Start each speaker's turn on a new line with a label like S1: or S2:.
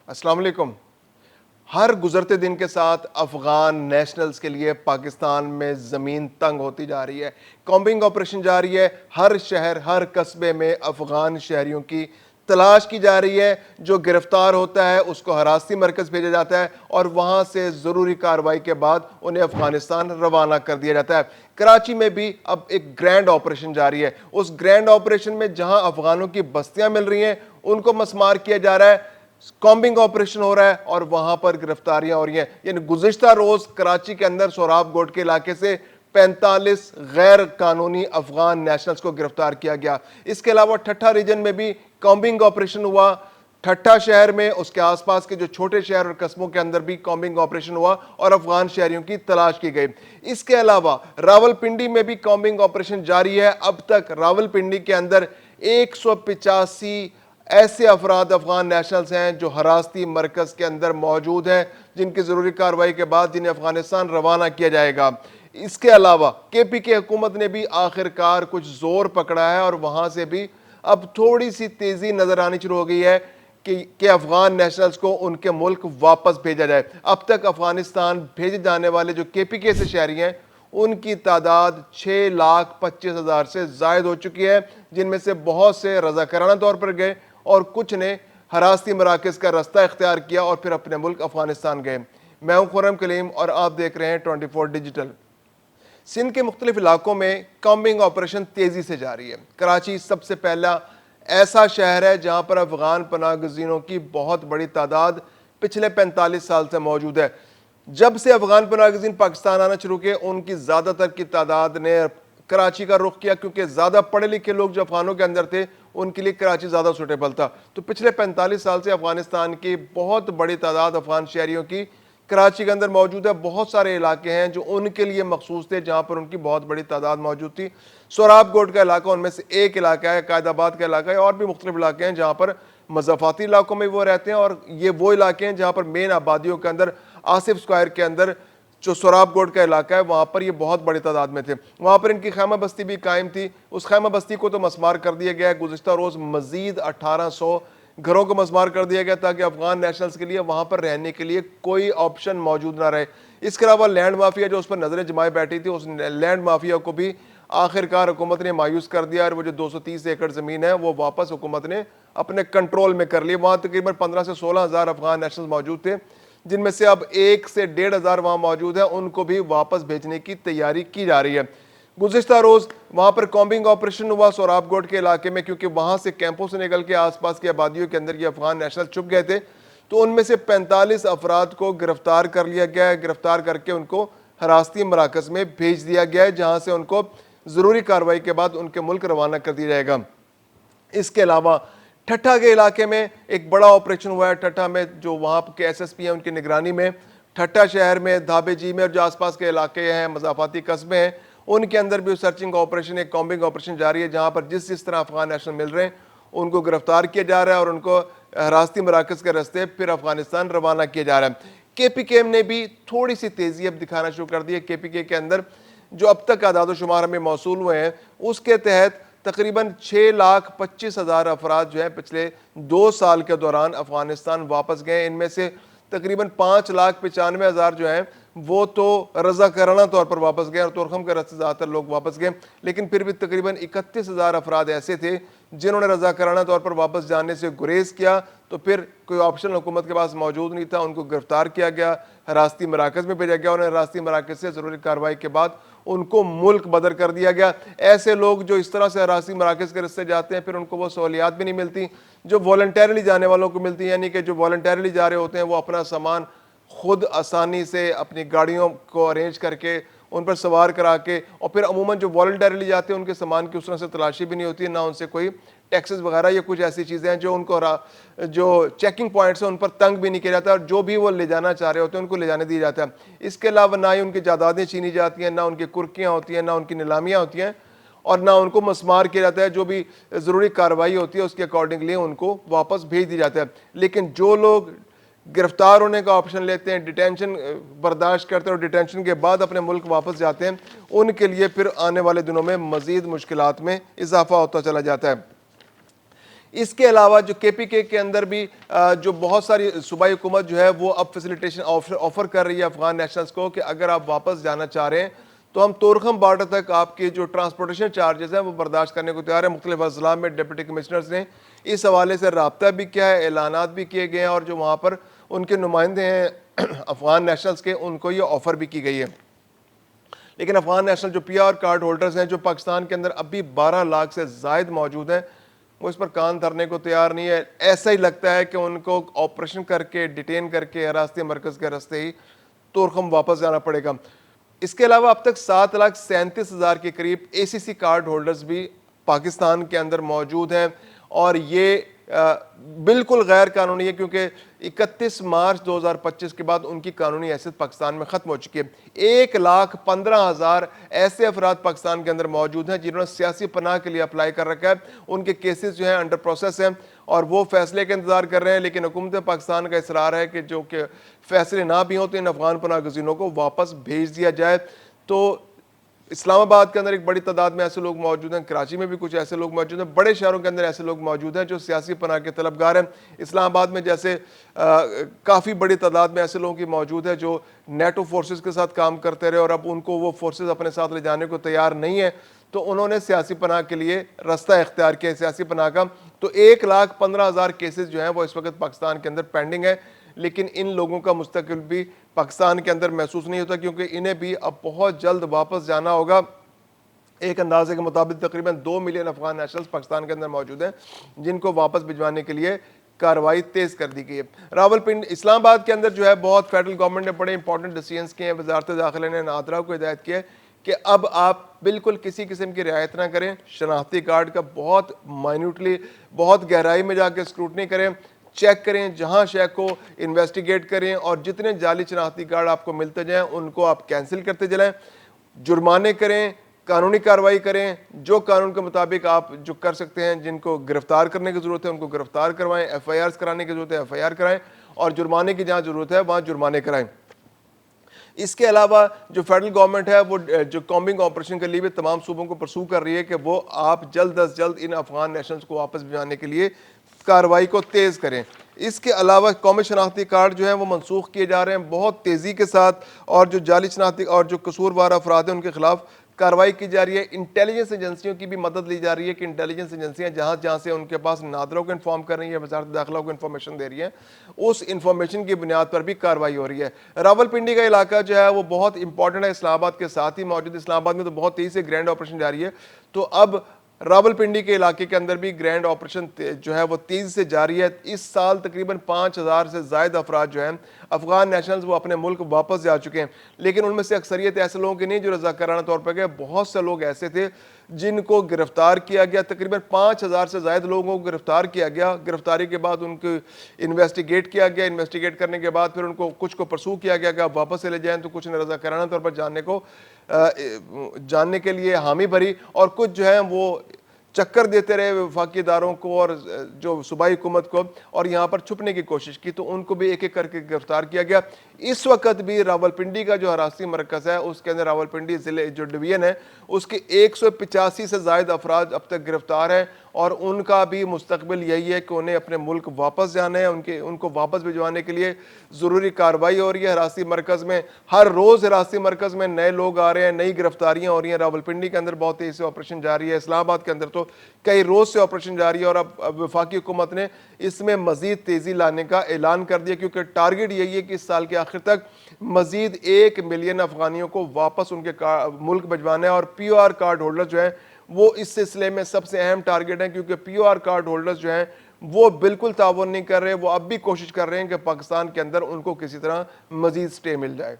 S1: السلام علیکم۔ ہر گزرتے دن کے ساتھ افغان نیشنلز کے لیے پاکستان میں زمین تنگ ہوتی جا رہی ہے۔ کامبنگ آپریشن جاری ہے، ہر شہر ہر قصبے میں افغان شہریوں کی تلاش کی جا رہی ہے۔ جو گرفتار ہوتا ہے اس کو حراستی مرکز بھیجا جاتا ہے اور وہاں سے ضروری کارروائی کے بعد انہیں افغانستان روانہ کر دیا جاتا ہے۔ کراچی میں بھی اب ایک گرینڈ آپریشن جاری ہے۔ اس گرینڈ آپریشن میں جہاں افغانوں کی بستیاں مل رہی ہیں ان کو مسمار کیا جا رہا ہے، کامبنگ آپریشن ہو رہا ہے اور وہاں پر گرفتاریاں ہو رہی ہیں۔ یعنی گزشتہ روز کراچی کے اندر سوراب گوٹ کے علاقے سے 45 غیر قانونی افغان نیشنلز کو گرفتار کیا گیا۔ اس کے علاوہ ٹھٹھا ریجن میں بھی کامبنگ آپریشن ہوا۔ ٹھٹھا شہر میں اس کے آس پاس کے جو چھوٹے شہر اور قصبوں کے اندر بھی کامبنگ آپریشن ہوا اور افغان شہریوں کی تلاش کی گئی۔ اس کے علاوہ راولپنڈی میں بھی کامبنگ آپریشن جاری ہے۔ اب تک راولپنڈی کے اندر 185 ایسے افراد افغان نیشنلز ہیں جو حراستی مرکز کے اندر موجود ہیں، جن کی ضروری کارروائی کے بعد جنہیں افغانستان روانہ کیا جائے گا۔ اس کے علاوہ کے پی کے حکومت نے بھی آخر کار کچھ زور پکڑا ہے اور وہاں سے بھی اب تھوڑی سی تیزی نظر آنی شروع ہو گئی ہے کہ افغان نیشنلز کو ان کے ملک واپس بھیجا جائے۔ اب تک افغانستان بھیجے جانے والے جو کے پی کے سے شہری ہیں ان کی تعداد 6,25,000 سے زائد ہو چکی ہے، جن میں سے بہت سے رضاکارانہ طور پر گئے اور کچھ نے حراستی مراکز کا راستہ اختیار کیا اور پھر اپنے ملک افغانستان گئے۔ میں ہوں خرم کلیم اور آپ دیکھ رہے ہیں 24 ڈیجیٹل۔ سندھ کے مختلف علاقوں میں کامبنگ آپریشن تیزی سے جاری ہے۔ کراچی سب سے پہلا ایسا شہر ہے جہاں پر افغان پناہ گزینوں کی بہت بڑی تعداد پچھلے 45 سال سے موجود ہے۔ جب سے افغان پناہ گزین پاکستان آنا شروع کیے ان کی زیادہ تر کی تعداد نے کراچی کا رخ کیا، کیونکہ زیادہ پڑھے لکھے لوگ جو افغانوں کے اندر تھے ان کے لیے کراچی زیادہ سوٹیبل تھا۔ تو پچھلے 45 سال سے افغانستان کی بہت بڑی تعداد افغان شہریوں کی کراچی کے اندر موجود ہے۔ بہت سارے علاقے ہیں جو ان کے لیے مخصوص تھے جہاں پر ان کی بہت بڑی تعداد موجود تھی۔ سوراب گوٹ کا علاقہ ان میں سے ایک علاقہ ہے، قائد آباد کا علاقہ ہے، اور بھی مختلف علاقے ہیں جہاں پر مضافاتی علاقوں میں وہ رہتے ہیں، اور یہ وہ علاقے ہیں جہاں پر مین آبادیوں کے اندر آصف اسکوائر کے اندر جو سوراب گوٹ کا علاقہ ہے وہاں پر یہ بہت بڑی تعداد میں تھے۔ وہاں پر ان کی خیمہ بستی بھی قائم تھی۔ اس خیمہ بستی کو تو مسمار کر دیا گیا ہے۔ گزشتہ روز مزید 1800 گھروں کو مسمار کر دیا گیا تاکہ افغان نیشنلز کے لیے وہاں پر رہنے کے لیے کوئی آپشن موجود نہ رہے۔ اس کے علاوہ لینڈ مافیا جو اس پر نظریں جمائے بیٹھی تھی، اس لینڈ مافیا کو بھی آخرکار حکومت نے مایوس کر دیا اور وہ جو 230 ایکڑ زمین ہے وہ واپس حکومت نے اپنے کنٹرول میں کر لی۔ وہاں تقریباً 15 سے 16 ہزار افغان نیشنلز موجود تھے، جن میں سے اب 1 سے 1,500 وہاں موجود ہیں، ان کو بھی واپس بھیجنے کی تیاری کی جا رہی ہے۔ گزشتہ روز وہاں پر کامبنگ آپریشن ہوا سوراب گوٹ کے علاقے میں، کیونکہ وہاں سے کیمپوں سے نکل کے آس پاس کی آبادیوں کے اندر یہ افغان نیشنل چھپ گئے تھے، تو ان میں سے 45 افراد کو گرفتار کر لیا گیا ہے۔ گرفتار کر کے ان کو حراستی مراکز میں بھیج دیا گیا ہے، جہاں سے ان کو ضروری کارروائی کے بعد ان کے ملک روانہ کر دیا جائے گا۔ اس کے علاوہ ٹھٹھا کے علاقے میں ایک بڑا آپریشن ہوا ہے۔ ٹھٹھا میں جو وہاں کے ایس ایس پی ہیں ان کی نگرانی میں ٹھٹھا شہر میں، دھابے جی میں اور جو آس پاس کے علاقے ہیں مضافاتی قصبے ہیں ان کے اندر بھی سرچنگ آپریشن، ایک کامبنگ آپریشن جاری ہے، جہاں پر جس طرح افغان نیشنل مل رہے ہیں ان کو گرفتار کیا جا رہا ہے اور ان کو حراستی مراکز کے راستے پھر افغانستان روانہ کیا جا رہا ہے۔ کے پی کے نے بھی تھوڑی سی تیزی اب دکھانا شروع کر دی ہے۔ کے پی کے اندر جو اب تک اعداد و شمار ہمیں موصول ہوئے ہیں اس کے تحت تقریباً 6,25,000 افراد جو ہیں پچھلے 2 سال کے دوران افغانستان واپس گئے۔ ان میں سے تقریباً 5,95,000 جو ہیں وہ تو رضاکارانہ طور پر واپس گئے اور تورخم کے راستے زیادہ تر لوگ واپس گئے، لیکن پھر بھی تقریباً 31,000 افراد ایسے تھے جنہوں نے رضاکارانہ طور پر واپس جانے سے گریز کیا، تو پھر کوئی آپشن حکومت کے پاس موجود نہیں تھا، ان کو گرفتار کیا گیا، حراستی مراکز میں بھیجا گیا، انہیں حراستی مراکز سے ضروری کارروائی کے بعد ان کو ملک بدر کر دیا گیا۔ ایسے لوگ جو اس طرح سے حراستی مراکز کے راستے جاتے ہیں پھر ان کو وہ سہولیات بھی نہیں ملتی جو والنٹیرلی جانے والوں کو ملتی ہیں، یعنی کہ جو والنٹیرلی جا رہے ہوتے ہیں وہ اپنا سامان خود آسانی سے اپنی گاڑیوں کو ارینج کر کے ان پر سوار کرا کے، اور پھر عموماً جو والنٹیرلی جاتے ہیں ان کے سامان کی اس طرح سے تلاشی بھی نہیں ہوتی، نہ ان سے کوئی ٹیکسز وغیرہ یا کچھ ایسی چیزیں ہیں جو ان کو جو چیکنگ پوائنٹس ہیں ان پر تنگ بھی نہیں کیا جاتا، اور جو بھی وہ لے جانا چاہ رہے ہوتے ہیں ان کو لے جانے دیا جاتا ہے۔ اس کے علاوہ نہ ہی ان کی جائیدادیں چھینی جاتی ہیں، نہ ان کی کرکیاں ہوتی ہیں، نہ ان کی نیلامیاں ہوتی ہیں، اور نہ ان کو مسمار کیا جاتا ہے۔ جو بھی ضروری کارروائی ہوتی ہے اس کے اکارڈنگلی ان کو واپس بھیج دیا جاتا ہے۔ لیکن جو لوگ گرفتار ہونے کا آپشن لیتے ہیں، ڈیٹینشن برداشت کرتے ہیں اور ڈیٹینشن کے بعد اپنے ملک واپس جاتے ہیں، ان کے لیے پھر آنے والے دنوں میں مزید مشکلات میں اضافہ ہوتا چلا جاتا ہے۔ اس کے علاوہ جو کے پی کے اندر بھی جو بہت ساری صوبائی حکومت جو ہے وہ اب فیسیلیٹیشن آفر کر رہی ہے افغان نیشنلز کو کہ اگر آپ واپس جانا چاہ رہے ہیں تو ہم تورخم بارڈر تک آپ کے جو ٹرانسپورٹیشن چارجز ہیں وہ برداشت کرنے کو تیار ہیں. مختلف اضلاع میں ڈپٹی کمشنرز نے اس حوالے سے رابطہ بھی کیا ہے, اعلانات بھی کیے گئے ہیں, اور جو وہاں پر ان کے نمائندے ہیں افغان نیشنلز کے, ان کو یہ آفر بھی کی گئی ہے. لیکن افغان نیشنل جو پی آر کارڈ ہولڈرز ہیں جو پاکستان کے اندر ابھی 12 لاکھ سے زائد موجود ہیں, وہ اس پر کان دھرنے کو تیار نہیں ہے. ایسا ہی لگتا ہے کہ ان کو آپریشن کر کے ڈیٹین کر کے حراستی مرکز کے راستے ہی تورخم واپس جانا پڑے گا. اس کے علاوہ اب تک 7,37,000 کے قریب اے سی سی کارڈ ہولڈرز بھی پاکستان کے اندر موجود ہیں, اور یہ بالکل غیر قانونی ہے کیونکہ 31 مارچ 2025 کے بعد ان کی قانونی حیثیت پاکستان میں ختم ہو چکی ہے. 1,15,000 ایسے افراد پاکستان کے اندر موجود ہیں جنہوں نے سیاسی پناہ کے لیے اپلائی کر رکھا ہے. ان کے کیسز جو ہیں انڈر پروسیس ہیں اور وہ فیصلے کا انتظار کر رہے ہیں, لیکن حکومت پاکستان کا اصرار ہے کہ جو کہ فیصلے نہ بھی ہوں تو ان افغان پناہ گزینوں کو واپس بھیج دیا جائے. تو اسلام آباد کے اندر ایک بڑی تعداد میں ایسے لوگ موجود ہیں, کراچی میں بھی کچھ ایسے لوگ موجود ہیں, بڑے شہروں کے اندر ایسے لوگ موجود ہیں جو سیاسی پناہ کے طلبگار ہیں. اسلام آباد میں جیسے کافی بڑی تعداد میں ایسے لوگوں کی موجود ہے جو نیٹو فورسز کے ساتھ کام کرتے رہے اور اب ان کو وہ فورسز اپنے ساتھ لے جانے کو تیار نہیں ہے, تو انہوں نے سیاسی پناہ کے لیے راستہ اختیار کیا سیاسی پناہ کا. تو 1,15,000 کیسز جو ہیں وہ اس وقت پاکستان کے اندر پینڈنگ ہے, لیکن ان لوگوں کا مستقبل بھی پاکستان کے اندر محسوس نہیں ہوتا کیونکہ انہیں بھی اب بہت جلد واپس جانا ہوگا. ایک اندازے کے مطابق تقریباً 2 ملین افغان نیشنلز پاکستان کے اندر موجود ہیں جن کو واپس بھجوانے کے لیے کارروائی تیز کر دی گئی ہے. راولپنڈی اسلام آباد کے اندر جو ہے بہت فیڈرل گورنمنٹ نے بڑے امپورٹنٹ ڈیسیژنز کیے ہیں. وزارت داخلہ نے نادرا کو ہدایت کیا ہے کہ اب آپ بالکل کسی قسم کی رعایت نہ کریں, شناختی کارڈ کا بہت مائنیوٹلی بہت گہرائی میں جا کے اسکروٹنی کریں, چیک کریں, جہاں شے کو انویسٹیگیٹ کریں, اور جتنے جعلی شناختی کارڈ آپ کو ملتے جائیں ان کو آپ کینسل کرتے جائیں, جرمانے کریں, قانونی کارروائی کریں, جو قانون کے مطابق آپ جو کر سکتے ہیں. جن کو گرفتار کرنے کی ضرورت ہے ان کو گرفتار کروائیں, ایف آئی آرز کرانے کی ضرورت ہے ایف آئی آر کرائیں, اور جرمانے کی جہاں ضرورت ہے وہاں جرمانے کرائیں. اس کے علاوہ جو فیڈرل گورنمنٹ ہے وہ جو کامبنگ آپریشن کے لیے بھی تمام صوبوں کو پرسو کر رہی ہے کہ وہ آپ جلد از جلد ان افغان نیشنلز کو واپس بھجوانے کے لیے کارروائی کو تیز کریں. اس کے علاوہ قومی شناختی کارڈ جو ہیں وہ منسوخ کیے جا رہے ہیں بہت تیزی کے ساتھ, اور جو جعلی شناختی اور جو قصوروار افراد ہیں ان کے خلاف کارروائی کی جا رہی ہے. انٹیلیجنس ایجنسیوں کی بھی مدد لی جا رہی ہے کہ انٹیلیجنس ایجنسیاں جہاں سے ان کے پاس نادرا کو انفارم کر رہی ہیں, وزارت داخلہ کو انفارمیشن دے رہی ہیں, اس انفارمیشن کی بنیاد پر بھی کارروائی ہو رہی ہے. راولپنڈی کا علاقہ جو ہے وہ بہت امپورٹنٹ ہے, اسلام آباد کے ساتھ ہی موجود. اسلام آباد میں تو بہت تیزی سے گرینڈ آپریشن جاری ہے, تو اب راولپنڈی کے علاقے کے اندر بھی گرینڈ آپریشن جو ہے وہ تیزی سے جاری ہے. اس سال تقریباً 5,000 سے زائد افراد جو ہیں افغان نیشنلز وہ اپنے ملک واپس جا چکے ہیں, لیکن ان میں سے اکثریت ایسے لوگوں کی نہیں جو رضاکارانہ طور پر گئے. بہت سے لوگ ایسے تھے جن کو گرفتار کیا گیا, تقریباً 5,000 سے زائد لوگوں کو گرفتار کیا گیا. گرفتاری کے بعد ان کو انویسٹیگیٹ کیا گیا, انویسٹیگیٹ کرنے کے بعد پھر ان کو کچھ کو پرسو کیا گیا کہ آپ واپس چلے جائیں, تو کچھ نے رضاکارانہ طور پر جاننے کے لیے حامی بھری, اور کچھ جو ہیں وہ چکر دیتے رہے وفاقی اداروں کو اور جو صوبائی حکومت کو, اور یہاں پر چھپنے کی کوشش کی, تو ان کو بھی ایک ایک کر کے گرفتار کیا گیا. اس وقت بھی راولپنڈی کا جو حراستی مرکز ہے اس کے اندر راولپنڈی ضلع جو ڈویژن ہے اس کے 185 سے زائد افراد اب تک گرفتار ہیں, اور ان کا بھی مستقبل یہی ہے کہ انہیں اپنے ملک واپس جانا ہے. ان کو واپس بھجوانے کے لیے ضروری کارروائی ہو رہی ہے. حراستی مرکز میں ہر روز حراستی مرکز میں نئے لوگ آ رہے ہیں, نئی گرفتاریاں ہو رہی ہیں. راولپنڈی کے اندر بہت تیزی سے آپریشن جاری ہے, اسلام آباد کے اندر تو کئی روز سے آپریشن جاری ہے, اور اب وفاقی حکومت نے اس میں مزید تیزی لانے کا اعلان کر دیا, کیونکہ ٹارگٹ یہی ہے کہ اس سال کے آخر تک مزید 1 ملین افغانیوں کو واپس ان کے ملک بھجوانا ہے. اور پی او آر کارڈ ہولڈر جو ہیں وہ اس سلسلے میں سب سے اہم ٹارگٹ ہیں, کیونکہ پی او آر کارڈ ہولڈرز جو ہیں وہ بالکل تعاون نہیں کر رہے. وہ اب بھی کوشش کر رہے ہیں کہ پاکستان کے اندر ان کو کسی طرح مزید سٹے مل جائے.